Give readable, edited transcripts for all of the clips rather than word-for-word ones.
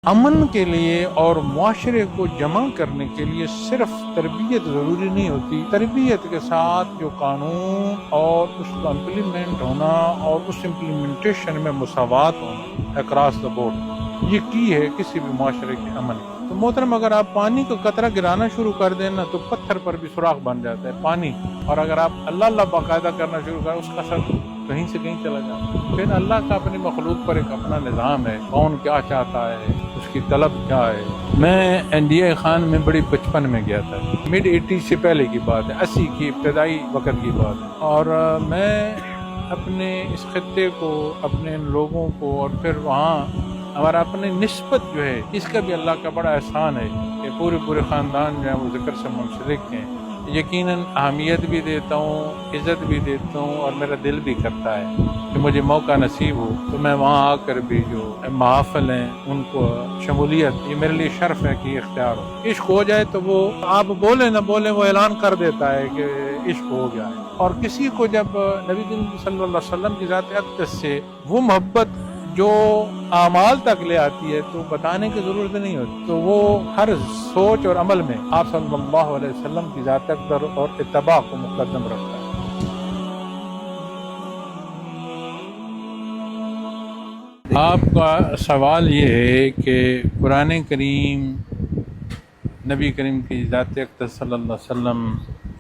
امن کے لیے اور معاشرے کو جمع کرنے کے لیے صرف تربیت ضروری نہیں ہوتی، تربیت کے ساتھ جو قانون اور اس کا امپلیمنٹ ہونا اور اس امپلیمنٹیشن میں مساوات ہونا اکراس دا بورڈ، یہ کی ہے کسی بھی معاشرے کے امن کی۔ تو محترم، اگر آپ پانی کا قطرہ گرانا شروع کر دینا تو پتھر پر بھی سوراخ بن جاتا ہے پانی، اور اگر آپ اللہ اللہ باقاعدہ کرنا شروع کریں اس کا اثر کہیں سے کہیں چلا جاتا ہے۔ پھر اللہ کا اپنی مخلوق پر ایک اپنا نظام ہے، کون کیا چاہتا ہے، اس کی طلب کیا ہے۔ میں انڈیا خان میں بڑی 55 میں گیا تھا، مڈ 80 سے پہلے کی بات ہے، 80 کی ابتدائی وقت کی بات ہے، اور میں اپنے اس خطے کو، اپنے لوگوں کو، اور پھر وہاں ہمارا اپنی نسبت جو ہے، اس کا بھی اللہ کا بڑا احسان ہے کہ پورے خاندان جو ہے وہ ذکر سے منسلک ہیں۔ یقیناً اہمیت بھی دیتا ہوں، عزت بھی دیتا ہوں، اور میرا دل بھی کرتا ہے کہ مجھے موقع نصیب ہو تو میں وہاں آ کر بھی جو محافل ہیں ان کو شمولیت، یہ میرے لیے شرف ہے کہ یہ اختیار ہو۔ عشق ہو جائے تو وہ آپ بولیں نہ بولیں وہ اعلان کر دیتا ہے کہ عشق ہو گیا ہے۔ اور کسی کو جب نبی کریم صلی اللہ علیہ وسلم کی ذات اقدس سے وہ محبت جو اعمال تک لے آتی ہے تو بتانے کی ضرورت نہیں ہوتی، تو وہ ہر سوچ اور عمل میں آپ صلی اللہ علیہ وسلم کی ذات اقدس اور اتباع کو مقدم رکھتا ہے۔ آپ کا سوال یہ ہے کہ قرآن کریم، نبی کریم کی ذات اقدس صلی اللہ علیہ وسلم،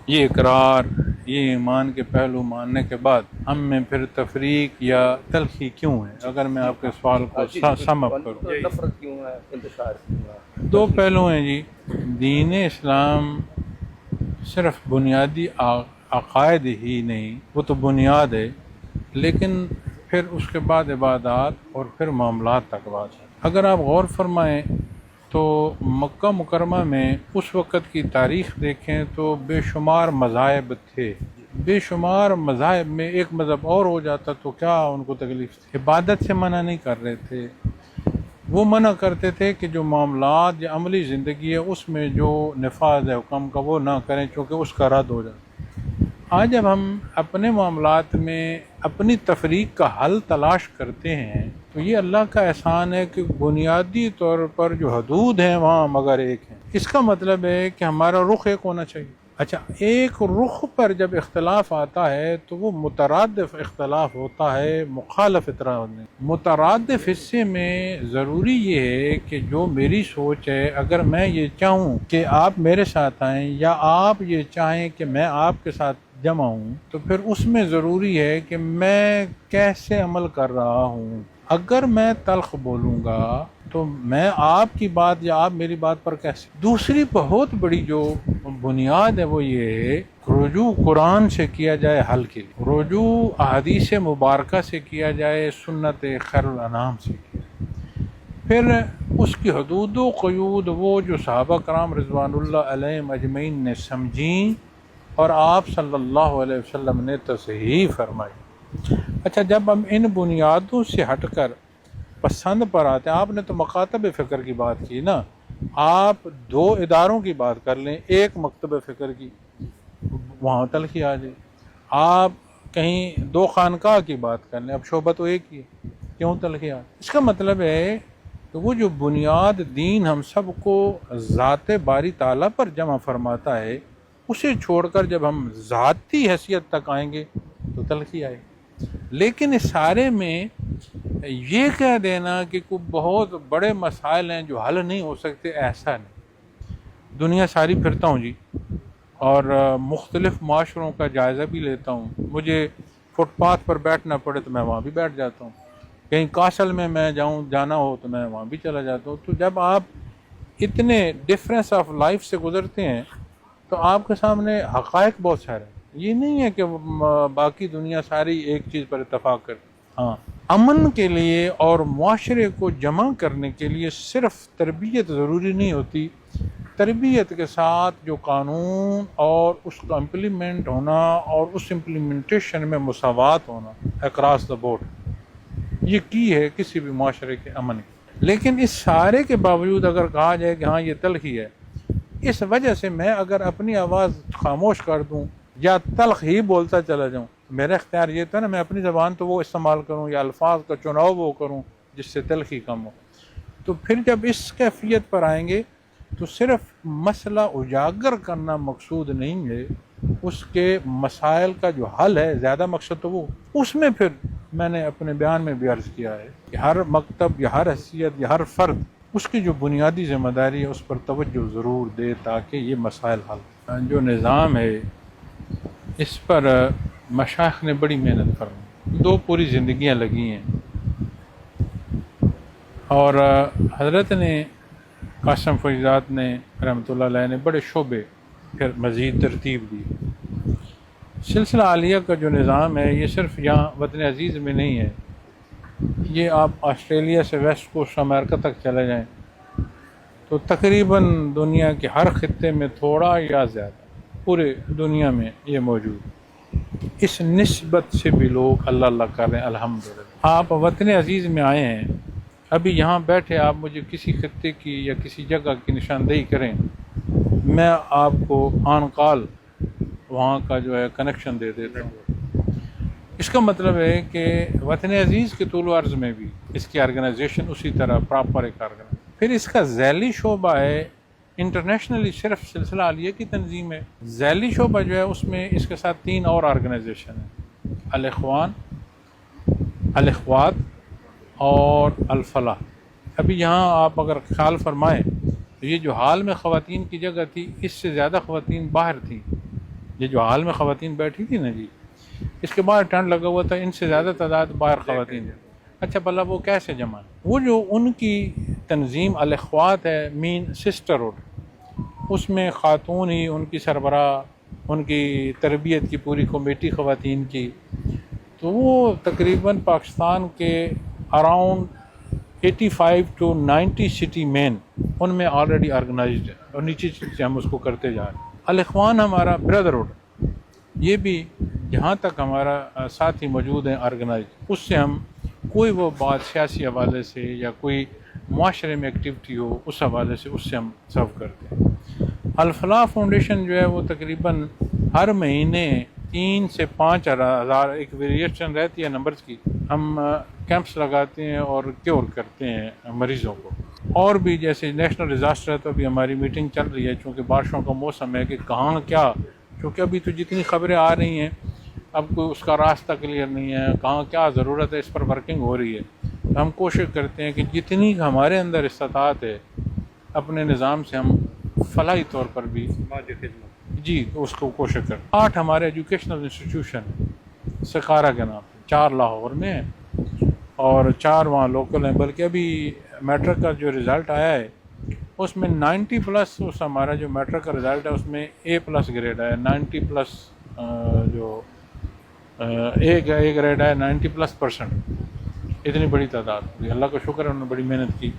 یہ اقرار، یہ ایمان کے پہلو ماننے کے بعد ہم میں پھر تفریق یا تلخی کیوں ہے؟ اگر میں آپ کے سوال کو سم اپ کروں، نفرت کیوں ہے، انتشار کیوں ہے؟ دو پہلو ہیں جی۔ دین اسلام صرف بنیادی عقائد ہی نہیں، وہ تو بنیاد ہے، لیکن پھر اس کے بعد عبادات اور پھر معاملات تک بات ہے۔ اگر آپ غور فرمائیں تو مکہ مکرمہ میں اس وقت کی تاریخ دیکھیں تو بے شمار مذاہب تھے، بے شمار مذاہب میں ایک مذہب اور ہو جاتا تو کیا ان کو تکلیف تھی؟ عبادت سے منع نہیں کر رہے تھے، وہ منع کرتے تھے کہ جو معاملات یا عملی زندگی ہے اس میں جو نفاذ ہے حکم کا وہ نہ کریں، چونکہ اس کا رد ہو جاتا۔ آج جب ہم اپنے معاملات میں اپنی تفریق کا حل تلاش کرتے ہیں تو یہ اللہ کا احسان ہے کہ بنیادی طور پر جو حدود ہیں وہاں مگر ایک ہیں۔ اس کا مطلب ہے کہ ہمارا رخ ایک ہونا چاہیے۔ اچھا، ایک رخ پر جب اختلاف آتا ہے تو وہ مترادف اختلاف ہوتا ہے، مخالف اطراف نہیں۔ مترادف حصے میں ضروری یہ ہے کہ جو میری سوچ ہے، اگر میں یہ چاہوں کہ آپ میرے ساتھ آئیں یا آپ یہ چاہیں کہ میں آپ کے ساتھ جمع ہوں، تو پھر اس میں ضروری ہے کہ میں کیسے عمل کر رہا ہوں۔ اگر میں تلخ بولوں گا تو میں آپ کی بات یا آپ میری بات پر کیسے۔ دوسری بہت بڑی جو بنیاد ہے وہ یہ ہے رجوع قرآن سے کیا جائے حل کے لیے، رجوع احادیث مبارکہ سے کیا جائے، سنت خیر الانام سے کیا جائے، پھر اس کی حدود و قیود وہ جو صحابہ کرام رضوان اللہ علیہم اجمعین نے سمجھیں اور آپ صلی اللہ علیہ وسلم نے تصحیح فرمائی۔ اچھا، جب ہم ان بنیادوں سے ہٹ کر پسند پر آتے ہیں، آپ نے تو مکاتب فکر کی بات کی نا، آپ دو اداروں کی بات کر لیں، ایک مکتب فکر کی، وہاں تلخی آ جائے۔ آپ کہیں دو خانقاہ کی بات کر لیں، اب شعبہ تو ایک ہی ہے، کیوں تلخی آ جائے؟ اس کا مطلب ہے کہ وہ جو بنیاد دین ہم سب کو ذات باری تعالیٰ پر جمع فرماتا ہے، اسے چھوڑ کر جب ہم ذاتی حیثیت تک آئیں گے تو تلخی آئے گی۔ لیکن اس سارے میں یہ کہہ دینا کہ کوئی بہت بڑے مسائل ہیں جو حل نہیں ہو سکتے، ایسا نہیں۔ دنیا ساری پھرتا ہوں جی، اور مختلف معاشروں کا جائزہ بھی لیتا ہوں۔ مجھے فٹ پاتھ پر بیٹھنا پڑے تو میں وہاں بھی بیٹھ جاتا ہوں، کہیں کاسل میں جانا ہو تو میں وہاں بھی چلا جاتا ہوں۔ تو جب آپ اتنے ڈفرینس آف لائف سے گزرتے ہیں تو آپ کے سامنے حقائق بہت سارے ہیں۔ یہ نہیں ہے کہ باقی دنیا ساری ایک چیز پر اتفاق کرتی۔ ہاں، امن کے لیے اور معاشرے کو جمع کرنے کے لیے صرف تربیت ضروری نہیں ہوتی، تربیت کے ساتھ جو قانون اور اس کا امپلیمنٹ ہونا اور اس امپلیمنٹیشن میں مساوات ہونا اکراس دا بورڈ، یہ کی ہے کسی بھی معاشرے کے امن کی۔ لیکن اس سارے کے باوجود اگر کہا جائے کہ ہاں یہ تلخی ہے، اس وجہ سے میں اگر اپنی آواز خاموش کر دوں یا تلخ ہی بولتا چلا جاؤں، میرا اختیار یہ تھا نا، میں اپنی زبان تو وہ استعمال کروں یا الفاظ کا چناؤ وہ کروں جس سے تلخی کم ہو۔ تو پھر جب اس کیفیت پر آئیں گے تو صرف مسئلہ اجاگر کرنا مقصود نہیں ہے، اس کے مسائل کا جو حل ہے زیادہ مقصد تو وہ، اس میں پھر میں نے اپنے بیان میں بھی عرض کیا ہے کہ ہر مکتب یا ہر حیثیت یا ہر فرد اس کی جو بنیادی ذمہ داری ہے اس پر توجہ ضرور دے تاکہ یہ مسائل حل۔ جو نظام ہے اس پر مشائخ نے بڑی محنت کرنی، 2 پوری زندگیاں لگی ہیں، اور حضرت نے قاسم فریدات نے رحمۃ اللہ علیہ نے بڑے شعبے پھر مزید ترتیب دی۔ سلسلہ عالیہ کا جو نظام ہے یہ صرف یہاں وطن عزیز میں نہیں ہے، یہ آپ آسٹریلیا سے ویسٹ کوسٹ امریکہ تک چلے جائیں تو تقریباً دنیا کے ہر خطے میں تھوڑا یا زیادہ پورے دنیا میں یہ موجود، اس نسبت سے بھی لوگ اللہ اللہ کر رہے ہیں الحمدللہ۔ آپ وطن عزیز میں آئے ہیں، ابھی یہاں بیٹھے آپ مجھے کسی خطے کی یا کسی جگہ کی نشاندہی کریں، میں آپ کو آن کال وہاں کا جو ہے کنیکشن دے دیتا ہوں۔ اس کا مطلب ہے کہ وطن عزیز کے طول و عرض میں بھی اس کی آرگنائزیشن اسی طرح پراپر ایک آرگنائزیشن۔ پھر اس کا ذیلی شعبہ ہے، انٹرنیشنلی صرف سلسلہ عالیہ کی تنظیم ہے، ذیلی شعبہ جو ہے اس میں اس کے ساتھ 3 اور آرگنائزیشن ہیں، الاخوان، الاخوات اور الفلاح۔ ابھی یہاں آپ اگر خیال فرمائیں تو یہ جو حال میں خواتین کی جگہ تھی اس سے زیادہ خواتین باہر تھیں، یہ جو حال میں خواتین بیٹھی تھی نا جی، اس کے باہر ٹینٹ لگا ہوا تھا، ان سے زیادہ تعداد باہر خواتین تھیں۔ اچھا بھلا وہ کیسے جمع؟ وہ جو ان کی تنظیم الاخوات ہے، مین سسٹرہڈ، اس میں خاتون ہی ان کی سربراہ، ان کی تربیت کی پوری کمیٹی خواتین کی، تو وہ تقریباً پاکستان کے اراؤنڈ 85 to 90 سٹی مین ان میں آلریڈی آرگنائزڈ ہے، اور نیچے سے ہم اس کو کرتے جا رہے ہیں۔ الاخوان ہمارا بردرہڈ، یہ بھی جہاں تک ہمارا ساتھی موجود ہیں آرگنائزڈ، اس سے ہم کوئی وہ بات سیاسی حوالے سے یا کوئی معاشرے میں ایکٹیویٹی ہو اس حوالے سے اس سے ہم سرو کرتے ہیں۔ الفلاح فاؤنڈیشن جو ہے وہ تقریباً ہر مہینے 3 سے 5 ہزار ایک ویریشن رہتی ہے نمبرز کی، ہم کیمپس لگاتے ہیں اور کیور کرتے ہیں مریضوں کو۔ اور بھی جیسے نیشنل ڈیزاسٹر ہے تو ابھی ہماری میٹنگ چل رہی ہے، چونکہ بارشوں کا موسم ہے، کہ کہاں کیا، کیونکہ ابھی تو جتنی خبریں آ رہی ہیں اب کوئی اس کا راستہ کلیئر نہیں ہے، کہاں کیا ضرورت ہے، اس پر ورکنگ ہو رہی ہے۔ تو ہم کوشش کرتے ہیں کہ جتنی ہمارے اندر استطاعت ہے اپنے نظام سے ہم فلاحی طور پر بھی جی اس کو کوشش کریں۔ 8 ہمارے ایجوکیشنل انسٹیٹیوشن ہیں سکارا کے نام سے، 4 لاہور میں ہیں اور 4 وہاں لوکل ہیں، بلکہ ابھی میٹرک کا جو رزلٹ آیا ہے اس میں 90+ اس ہمارا جو میٹرک کا رزلٹ ہے اس میں A+ گریڈ آیا ہے، 90+ جو اے گریڈ ہے 90+%، اتنی بڑی تعداد ہوئی، اللہ کا شکر ہے انہوں نے بڑی محنت کی۔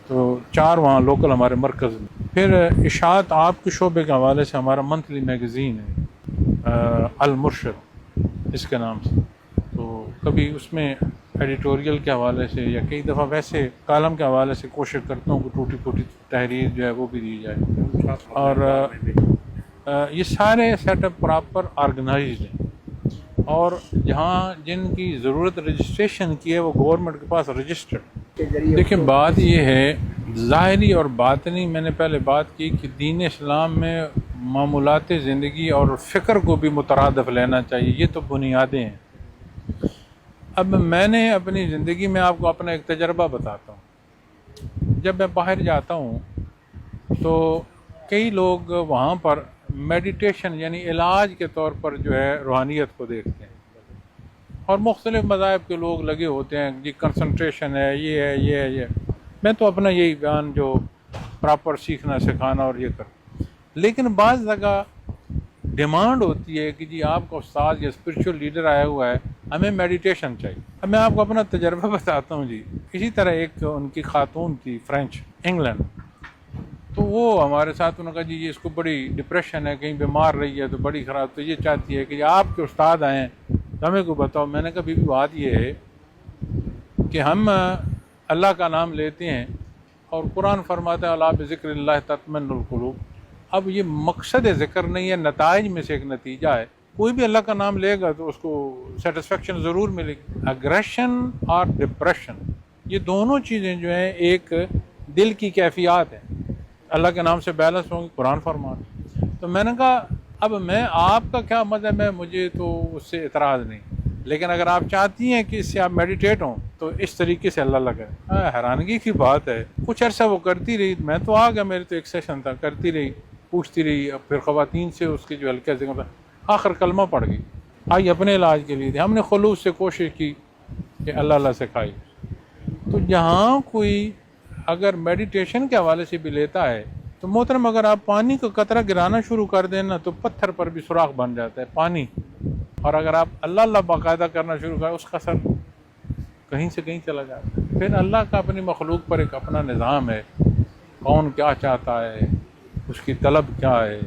تو 4 وہاں لوکل ہمارے مرکز میں۔ پھر اشاعت آپ کے شعبے کے حوالے سے ہمارا منتھلی میگزین ہے المرشد اس کے نام سے، تو کبھی اس میں ایڈیٹوریل کے حوالے سے یا کئی دفعہ ویسے کالم کے حوالے سے کوشش کرتا ہوں کہ ٹوٹی پھوٹی تحریر جو ہے وہ بھی دی جائے، اور یہ سارے سیٹ اپ پراپر آرگنائزڈ ہیں، اور جہاں جن کی ضرورت رجسٹریشن کی ہے وہ گورنمنٹ کے پاس رجسٹرڈ۔ دیکھیں بات یہ ہے ظاہری اور باطنی، میں نے پہلے بات کی کہ دین اسلام میں معمولات زندگی اور فکر کو بھی مترادف لینا چاہیے، یہ تو بنیادیں ہیں۔ اب میں نے اپنی زندگی میں آپ کو اپنا ایک تجربہ بتاتا ہوں، جب میں باہر جاتا ہوں تو کئی لوگ وہاں پر میڈیٹیشن یعنی علاج کے طور پر جو ہے روحانیت کو دیکھتے ہیں، اور مختلف مذاہب کے لوگ لگے ہوتے ہیں جی کنسنٹریشن ہے، یہ ہے، یہ ہے، یہ۔ میں تو اپنا یہی بیان جو پراپر سیکھنا سکھانا اور یہ کر، لیکن بعض جگہ ڈیمانڈ ہوتی ہے کہ جی آپ کا استاد یا اسپرچول لیڈر آیا ہوا ہے، ہمیں میڈیٹیشن چاہیے۔ اب میں آپ کو اپنا تجربہ بتاتا ہوں جی، اسی طرح ایک ان کی خاتون تھی فرینچ انگلینڈ، تو وہ ہمارے ساتھ انہوں نے کہا جی یہ اس کو بڑی ڈپریشن ہے، کہیں بیمار رہی ہے تو بڑی خراب، تو یہ چاہتی ہے کہ آپ کے استاد آئیں تو ہمیں کو بتاؤ۔ میں نے کہا بھی بات یہ ہے کہ ہم اللہ کا نام لیتے ہیں اور قرآن فرماتا ہے الا بذکر اللہ تطمئن القلوب۔ اب یہ مقصد ذکر نہیں ہے، نتائج میں سے ایک نتیجہ ہے، کوئی بھی اللہ کا نام لے گا تو اس کو سیٹسفیکشن ضرور ملے گی۔ اگریشن اور ڈپریشن یہ دونوں چیزیں جو ہیں ایک دل کی کیفیات ہیں، اللہ کے نام سے بیلنس ہوں گے، قرآن فرمان۔ تو میں نے کہا اب میں آپ کا کیا مذہب ہے، مجھے تو اس سے اعتراض نہیں، لیکن اگر آپ چاہتی ہیں کہ اس سے آپ میڈیٹیٹ ہوں تو اس طریقے سے اللہ کرے۔ حیرانگی کی بات ہے، کچھ عرصہ وہ کرتی رہی، میں تو آ گیا، میرے تو ایک سیشن تھا، کرتی رہی، پوچھتی رہی، اب پھر خواتین سے اس کی جو ہلکے سے آخر کلمہ پڑ گئی، آئی اپنے علاج کے لیے، ہم نے خلوص سے کوشش کی کہ اللہ سکھائی۔ تو جہاں کوئی اگر میڈیٹیشن کے حوالے سے بھی لیتا ہے تو محترم اگر آپ پانی کا قطرہ گرانا شروع کر دیں نا تو پتھر پر بھی سوراخ بن جاتا ہے پانی، اور اگر آپ اللہ باقاعدہ کرنا شروع کریں اس کا اثر کہیں سے کہیں چلا جاتا ہے۔ پھر اللہ کا اپنی مخلوق پر ایک اپنا نظام ہے، کون کیا چاہتا ہے، اس کی طلب کیا ہے،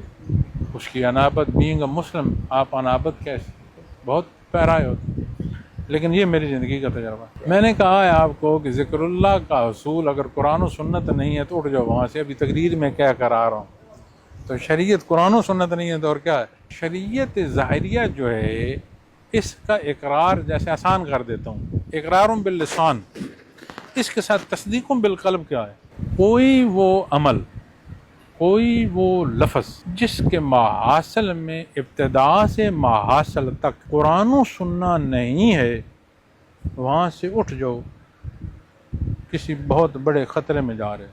اس کی انابت، بینگ اے مسلم آپ انابت کیسے، بہت پیارا ہوتا ہے۔ لیکن یہ میری زندگی کا تجربہ۔ میں نے کہا ہے آپ کو کہ ذکر اللہ کا اصول اگر قرآن و سنت نہیں ہے تو اٹھ جاؤ وہاں سے، ابھی تقریر میں کیا کرا رہا ہوں۔ تو شریعت قرآن و سنت نہیں ہے تو اور کیا ہے؟ شریعت ظاہریہ جو ہے اس کا اقرار، جیسے آسان کر دیتا ہوں، اقرار باللسان، اس کے ساتھ تصدیق بالقلب کیا ہے؟ کوئی وہ عمل، کوئی وہ لفظ جس کے ماحصل میں ابتدا سے ماحصل تک قرآن و سنہ نہیں ہے، وہاں سے اٹھ جاؤ، کسی بہت بڑے خطرے میں جا رہے۔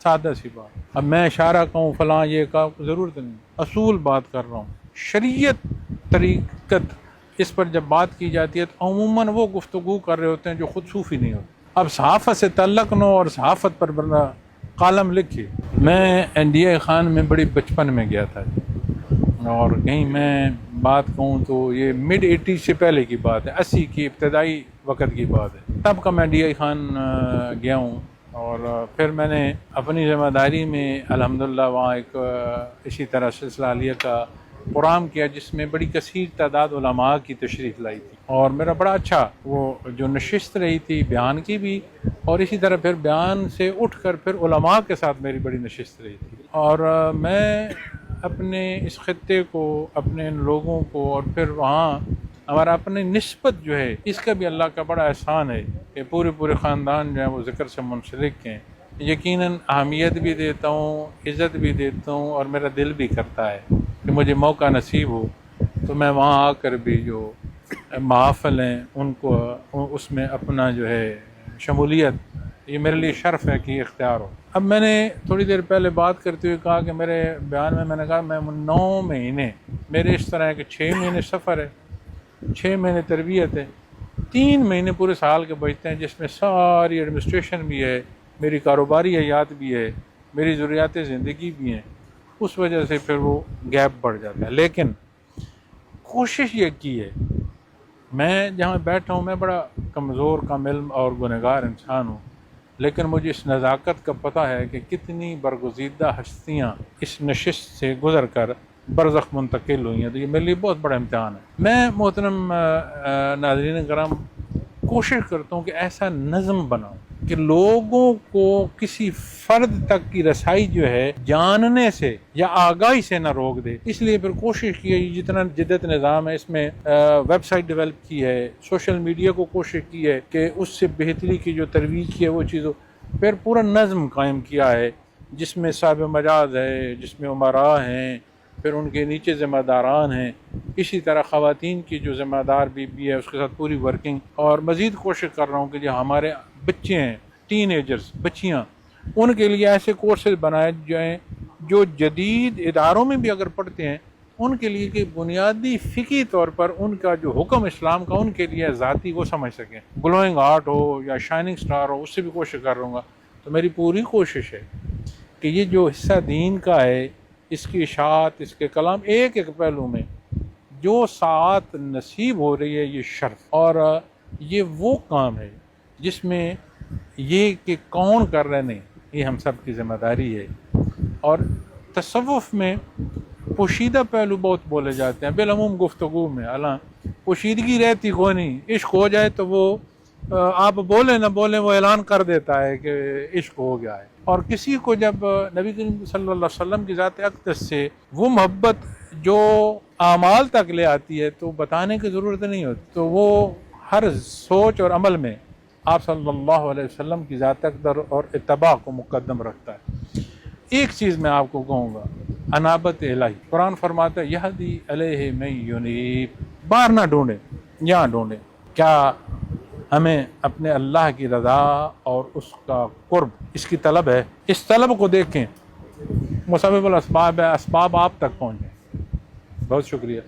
سادہ سی بات۔ اب میں اشارہ کہوں فلاں یہ کا ضرورت نہیں، اصول بات کر رہا ہوں۔ شریعت، طریقت، اس پر جب بات کی جاتی ہے تو عموماً وہ گفتگو کر رہے ہوتے ہیں جو خود صوفی نہیں ہوتے۔ اب صحافت سے تعلق نو اور صحافت پر کالم لکھی۔ میں انڈیا خان میں بڑی بچپن میں گیا تھا، اور کہیں میں بات کہوں تو یہ مڈ 80 سے پہلے کی بات ہے، 80 کی ابتدائی وقت کی بات ہے، تب کا میں انڈیا خان گیا ہوں۔ اور پھر میں نے اپنی ذمہ داری میں الحمدللہ وہاں ایک اسی طرح سلسلہ عالیہ کا پروگرام کیا جس میں بڑی کثیر تعداد علماء کی تشریف لائی تھی، اور میرا بڑا اچھا وہ جو نشست رہی تھی بیان کی بھی، اور اسی طرح پھر بیان سے اٹھ کر پھر علماء کے ساتھ میری بڑی نشست رہی تھی۔ اور میں اپنے اس خطے کو، اپنے ان لوگوں کو، اور پھر وہاں ہمارا اپنی نسبت جو ہے اس کا بھی اللہ کا بڑا احسان ہے کہ پورے خاندان جو ہے وہ ذکر سے منسلک ہیں۔ یقیناً اہمیت بھی دیتا ہوں، عزت بھی دیتا ہوں، اور میرا دل بھی کرتا ہے کہ مجھے موقع نصیب ہو تو میں وہاں آ کر بھی جو محافل ہیں ان کو اس میں اپنا جو ہے شمولیت، یہ میرے لیے شرف ہے کہ یہ اختیار ہو۔ اب میں نے تھوڑی دیر پہلے بات کرتے ہوئے کہا کہ میرے بیان میں نے کہا میں 9 مہینے، میرے اس طرح ہے کہ 6 مہینے سفر ہے، 6 مہینے تربیت ہے، 3 مہینے پورے سال کے بچتے ہیں جس میں ساری ایڈمنسٹریشن بھی ہے، میری کاروباری حیات بھی ہے، میری ضروریات زندگی بھی ہیں، اس وجہ سے پھر وہ گیپ بڑھ جاتا ہے۔ لیکن کوشش یہ کی ہے، میں جہاں بیٹھا ہوں میں بڑا کمزور، کم علم اور گنہگار انسان ہوں، لیکن مجھے اس نزاکت کا پتہ ہے کہ کتنی برگزیدہ ہستیاں اس نشست سے گزر کر برزخ منتقل ہوئی ہیں، تو یہ میرے لیے بہت بڑا امتحان ہے۔ میں محترم ناظرین کرام کوشش کرتا ہوں کہ ایسا نظم بناؤں کہ لوگوں کو کسی فرد تک کی رسائی جو ہے جاننے سے یا آگاہی سے نہ روک دے، اس لیے پھر کوشش کی ہے، جتنا جدت نظام ہے اس میں ویب سائٹ ڈیولپ کی ہے، سوشل میڈیا کو کوشش کی ہے کہ اس سے بہتری کی جو ترویج کی ہے وہ چیزوں، پھر پورا نظم قائم کیا ہے جس میں صاحب مجاز ہے، جس میں امراء ہیں، پھر ان کے نیچے ذمہ داران ہیں، اسی طرح خواتین کی جو ذمہ دار بھی ہے اس کے ساتھ پوری ورکنگ، اور مزید کوشش کر رہا ہوں کہ جو ہمارے بچے ہیں، ٹین ایجرز، بچیاں، ان کے لیے ایسے کورسز بنائے جائیں جو جدید اداروں میں بھی اگر پڑھتے ہیں ان کے لیے کہ بنیادی فقہی طور پر ان کا جو حکم اسلام کا ان کے لیے ذاتی وہ سمجھ سکیں، گلوئنگ آرٹ ہو یا شائننگ سٹار ہو، اس سے بھی کوشش کر رہا ہوں گا۔ تو میری پوری کوشش ہے کہ یہ جو حصہ دین کا ہے، اس کی اشاعت، اس کے کلام، ایک پہلو میں جو ساعت نصیب ہو رہی ہے یہ شرف، اور یہ وہ کام ہے جس میں یہ کہ کون کر رہے نہیں، یہ ہم سب کی ذمہ داری ہے۔ اور تصوف میں پوشیدہ پہلو بہت بولے جاتے ہیں، بالعموم گفتگو میں حالانکہ پوشیدگی رہتی کوئی نہیں، عشق ہو جائے تو وہ آپ بولیں نہ بولیں وہ اعلان کر دیتا ہے کہ عشق ہو گیا ہے۔ اور کسی کو جب نبی کریم صلی اللہ علیہ وسلم کی ذات اقدس سے وہ محبت جو اعمال تک لے آتی ہے تو بتانے کی ضرورت نہیں ہوتی، تو وہ ہر سوچ اور عمل میں آپ صلی اللہ علیہ وسلم کی ذات اقدس اور اتباع کو مقدم رکھتا ہے۔ ایک چیز میں آپ کو کہوں گا، انابت الہی، قرآن فرماتا ہے یہدی علیہ من ینیب، باہر نہ ڈھونڈیں، یہاں ڈھونڈیں۔ کیا ہمیں اپنے اللہ کی رضا اور اس کا قرب، اس کی طلب ہے؟ اس طلب کو دیکھیں، مسبب الاسباب ہے، اسباب آپ تک پہنچیں۔ بہت شکریہ۔